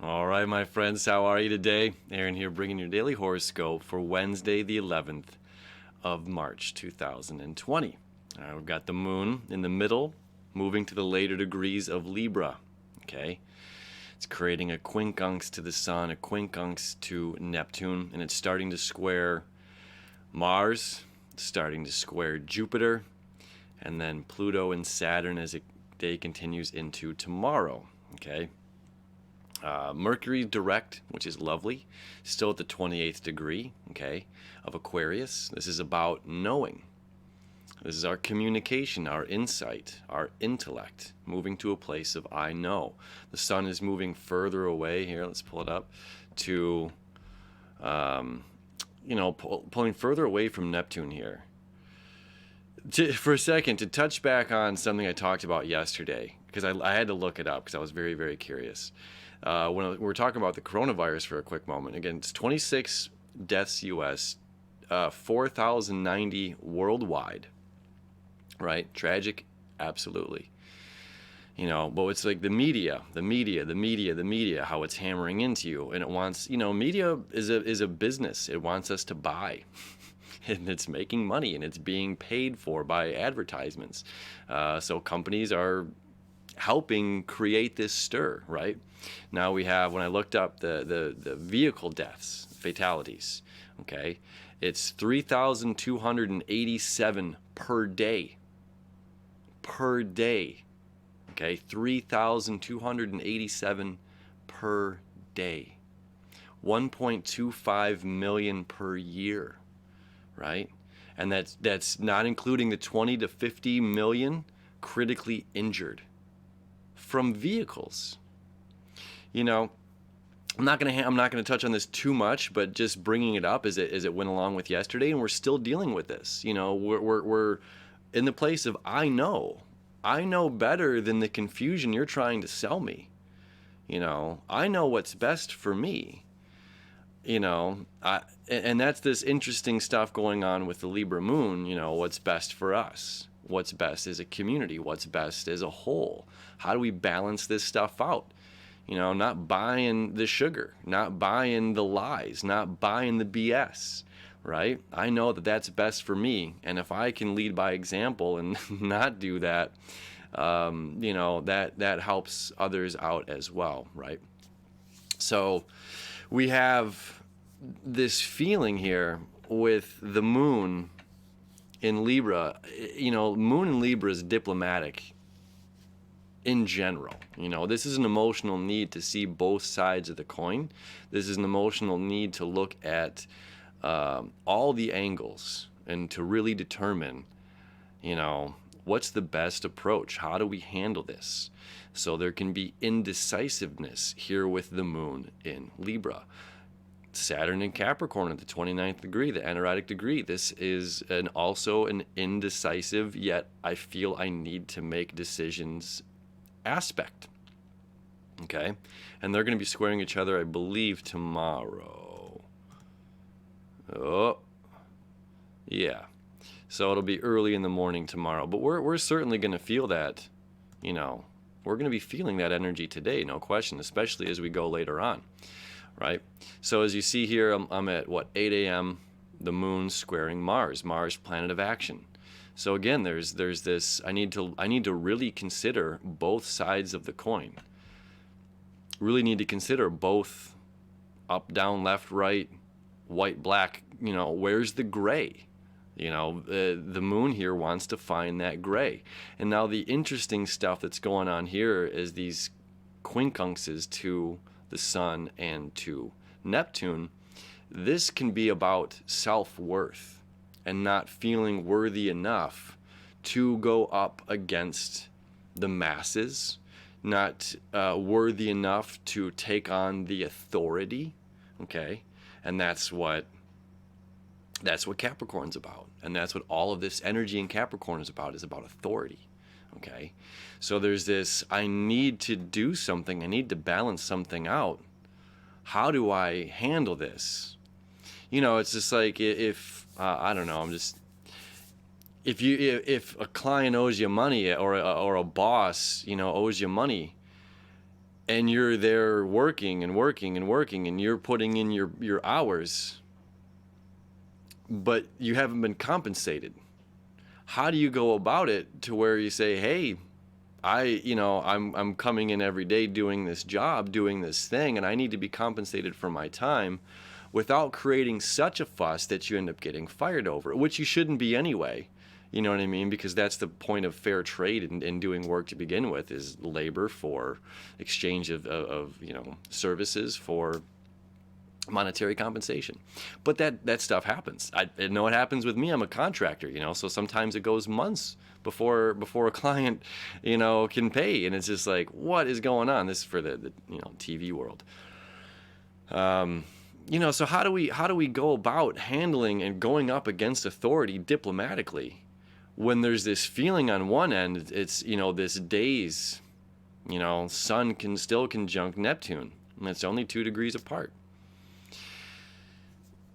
All right, my friends, how are you today? Aaron here bringing your daily horoscope for Wednesday, the 11th of March, 2020. We've got the moon in the middle, moving to the later degrees of Libra. Okay, it's creating a quincunx to the sun, a quincunx to Neptune, and it's starting to square Mars, starting to square Jupiter, and then Pluto and Saturn as the day continues into tomorrow. Okay. Mercury direct, which is lovely, still at the 28th degree, okay, of Aquarius. This is about knowing. This is our communication, our insight, our intellect, moving to a place of I know. The sun is moving further away here. Let's pull it up to, pulling further away from Neptune here. For a second, to touch back on something I talked about yesterday, because I had to look it up because I was very, very curious. When we're talking about the coronavirus for a quick moment, again, it's 26 deaths U.S., 4,090 worldwide, right? Tragic, absolutely. But it's like the media, how it's hammering into you, and it wants, media is a business. It wants us to buy. And it's making money, and it's being paid for by advertisements. So companies are helping create this stir, right? Now we have, when I looked up the vehicle deaths, fatalities, okay, it's 3,287 per day. Per day. Okay, 3,287 per day. 1.25 million per year, right? And that's not including the 20 to 50 million critically injured from vehicles. I'm not gonna touch on this too much, but just bringing it up as it went along with yesterday, and we're still dealing with this. We're in the place of I know better than the confusion you're trying to sell me. I know what's best for me. And that's this interesting stuff going on with the Libra moon. What's best for us, what's best as a community, what's best as a whole. How do we balance this stuff out? Not buying the sugar, not buying the lies, not buying the BS, right? I know that that's best for me, and if I can lead by example and not do that, that helps others out as well, right? So we have this feeling here with the moon in Libra. Moon in Libra is diplomatic in general. This is an emotional need to see both sides of the coin. This is an emotional need to look at all the angles and to really determine, what's the best approach? How do we handle this? So there can be indecisiveness here with the moon in Libra. Saturn in Capricorn at the 29th degree, the anaretic degree. This is also an indecisive, yet I feel I need to make decisions aspect. Okay? And they're going to be squaring each other, I believe, tomorrow. Oh, yeah. So it'll be early in the morning tomorrow. But we're certainly going to feel that, we're going to be feeling that energy today, no question, especially as we go later on, right? So as you see here, I'm at, 8 a.m., the moon squaring Mars, planet of action. So again, there's this, I need to really consider both sides of the coin. Really need to consider both up, down, left, right, white, black, where's the gray? The moon here wants to find that gray. And now the interesting stuff that's going on here is these quincunxes to the sun and to Neptune. This can be about self-worth and not feeling worthy enough to go up against the masses, not worthy enough to take on the authority, okay? And that's what Capricorn's about. And that's what all of this energy in Capricorn is about authority, okay? So there's this, I need to do something, I need to balance something out. How do I handle this? It's just like if I don't know. If a client owes you money or a boss owes you money, and you're there working and working and working, and you're putting in your hours, but you haven't been compensated. How do you go about it to where you say, hey, I'm coming in every day doing this job, doing this thing, and I need to be compensated for my time, without creating such a fuss that you end up getting fired over it, which you shouldn't be anyway. You know what I mean? Because that's the point of fair trade and doing work to begin with, is labor for exchange of services for monetary compensation. But that stuff happens. I know it happens with me. I'm a contractor, so sometimes it goes months before a client, can pay. And it's just like, what is going on? This is for the TV world. So how do we go about handling and going up against authority diplomatically when there's this feeling on one end? It's, this days, Sun can still conjunct Neptune, and it's only 2 degrees apart.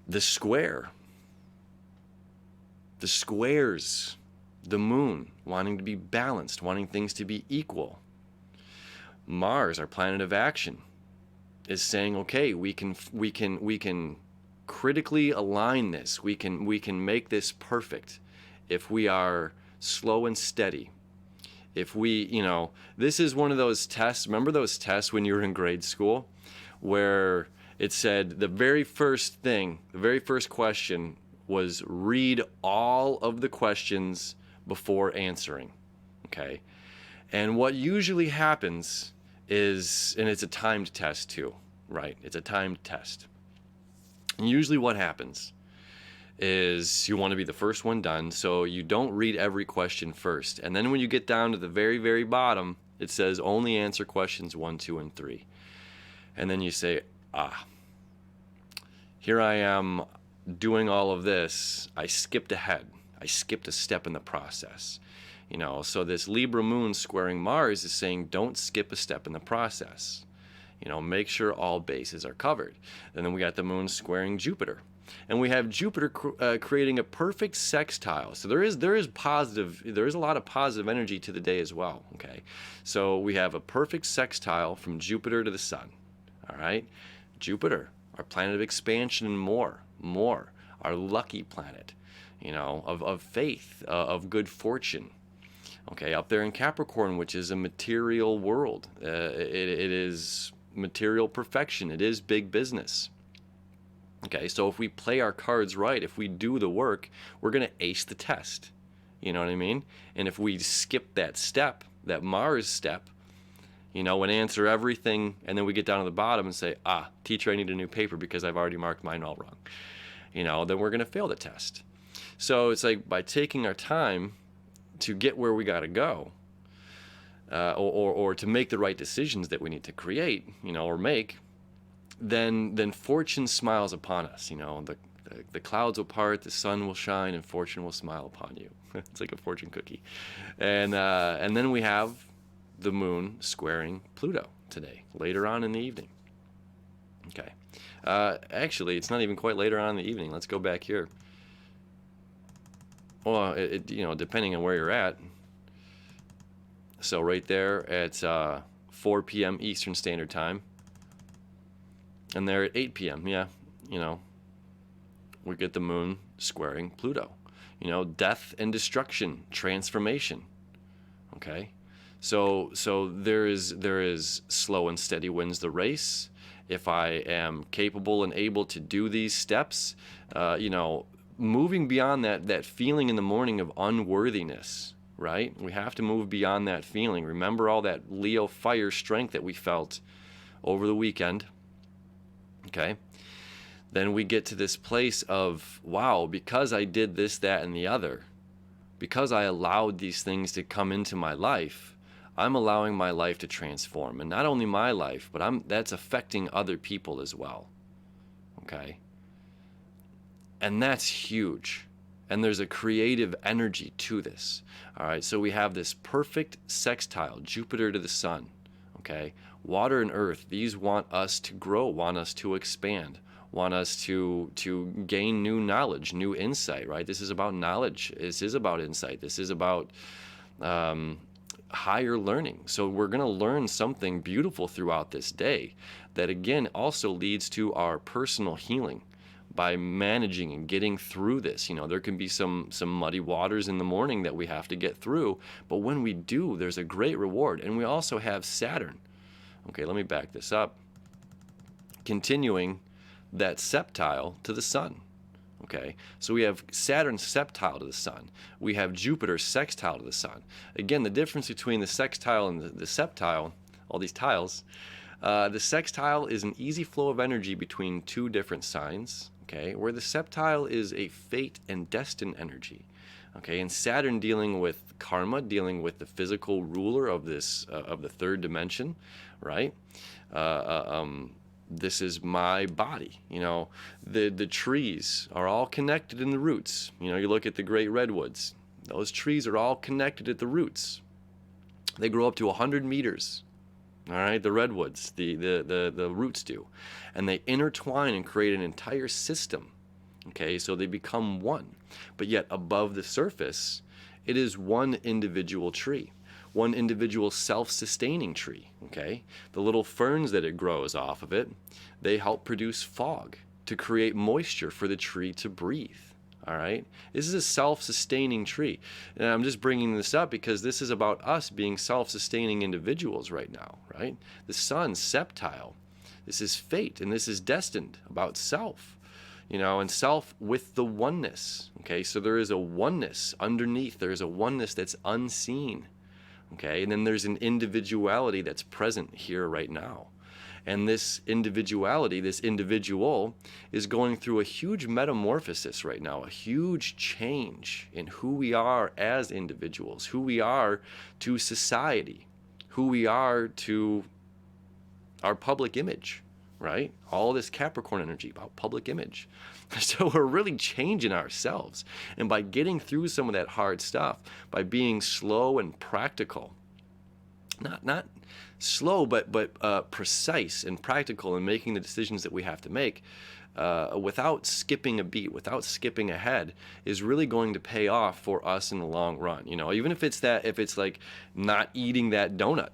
The squares, the moon wanting to be balanced, wanting things to be equal. Mars, our planet of action, is saying, okay, we can critically align this. We can make this perfect if we are slow and steady. If we, this is one of those tests. Remember those tests when you were in grade school, where it said the very first question was read all of the questions before answering. Okay. And what usually happens is, and it's a timed test too, right? It's a timed test. And usually what happens is you want to be the first one done, so you don't read every question first. And then when you get down to the very, very bottom, it says only answer questions 1, 2, and 3. And then you say, here I am doing all of this. I skipped ahead. I skipped a step in the process. So this Libra moon squaring Mars is saying, don't skip a step in the process. Make sure all bases are covered. And then we got the moon squaring Jupiter. And we have Jupiter creating a perfect sextile. So there is a lot of positive energy to the day as well. Okay. So we have a perfect sextile from Jupiter to the Sun. All right. Jupiter, our planet of expansion and more, our lucky planet, of faith, of good fortune. Okay, up there in Capricorn, which is a material world. It is material perfection. It is big business. Okay, so if we play our cards right, if we do the work, we're going to ace the test. You know what I mean? And if we skip that step, that Mars step, and answer everything, and then we get down to the bottom and say, teacher, I need a new paper because I've already marked mine all wrong. Then we're going to fail the test. So it's like, by taking our time to get where we got to go, or to make the right decisions that we need to create, or make, then fortune smiles upon us. The clouds will part, the sun will shine, and fortune will smile upon you. It's like a fortune cookie. And then we have the moon squaring Pluto today, later on in the evening. Okay. Actually, it's not even quite later on in the evening. Let's go back here. Well, depending on where you're at. So right there at 4 p.m. Eastern Standard Time. And there at 8 p.m., we get the moon squaring Pluto. Death and destruction, transformation. Okay? So there is slow and steady wins the race. If I am capable and able to do these steps, moving beyond that feeling in the morning of unworthiness, right? We have to move beyond that feeling. Remember all that Leo fire strength that we felt over the weekend. Okay? Then we get to this place of, wow, because I did this, that, and the other, because I allowed these things to come into my life, I'm allowing my life to transform. And not only my life, but that's affecting other people as well. Okay? And that's huge. And there's a creative energy to this. All right, so we have this perfect sextile, Jupiter to the Sun. Okay? Water and earth, these want us to grow, want us to expand, want us to gain new knowledge, new insight, right? This is about knowledge. This is about insight. This is about higher learning. So we're going to learn something beautiful throughout this day that, again, also leads to our personal healing by managing and getting through this. There can be some muddy waters in the morning that we have to get through, but when we do, there's a great reward. And we also have Saturn. Okay, let me back this up. Continuing that septile to the sun. Okay, so we have Saturn septile to the sun. We have Jupiter sextile to the sun. Again, the difference between the sextile and the septile, all these tiles, the sextile is an easy flow of energy between two different signs, okay, where the septile is a fate and destined energy. Okay, and Saturn dealing with karma, dealing with the physical ruler of this, of the third dimension, right? This is my body. The trees are all connected in the roots. You look at the great redwoods. Those trees are all connected at the roots. They grow up to 100 meters. All right, the redwoods, the roots do. And they intertwine and create an entire system. Okay, so they become one. But yet above the surface, it is one individual tree. One individual self-sustaining tree, okay? The little ferns that it grows off of it, they help produce fog to create moisture for the tree to breathe, all right? This is a self-sustaining tree. And I'm just bringing this up because this is about us being self-sustaining individuals right now, right? The sun's septile. This is fate, and this is destined, about self. And self with the oneness, okay? So there is a oneness underneath. There is a oneness that's unseen. Okay, and then there's an individuality that's present here right now. And this individuality, this individual, is going through a huge metamorphosis right now, a huge change in who we are as individuals, who we are to society, who we are to our public image, right? All this Capricorn energy about public image. So we're really changing ourselves. And by getting through some of that hard stuff, by being slow and practical, not slow, but precise and practical in making the decisions that we have to make, without skipping a beat, without skipping ahead, is really going to pay off for us in the long run. Even if it's like not eating that donut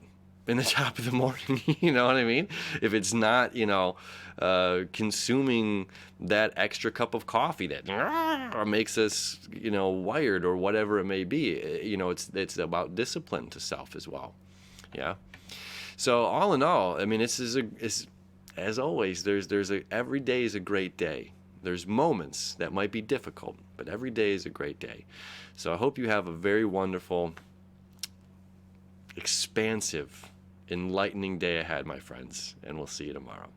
in the top of the morning, you know what I mean? If it's not, consuming that extra cup of coffee that makes us, wired or whatever it may be, it's about discipline to self as well. Yeah. So all in all, I mean, as always, every day is a great day. There's moments that might be difficult, but every day is a great day. So I hope you have a very wonderful, expansive, enlightening day ahead, my friends, and we'll see you tomorrow.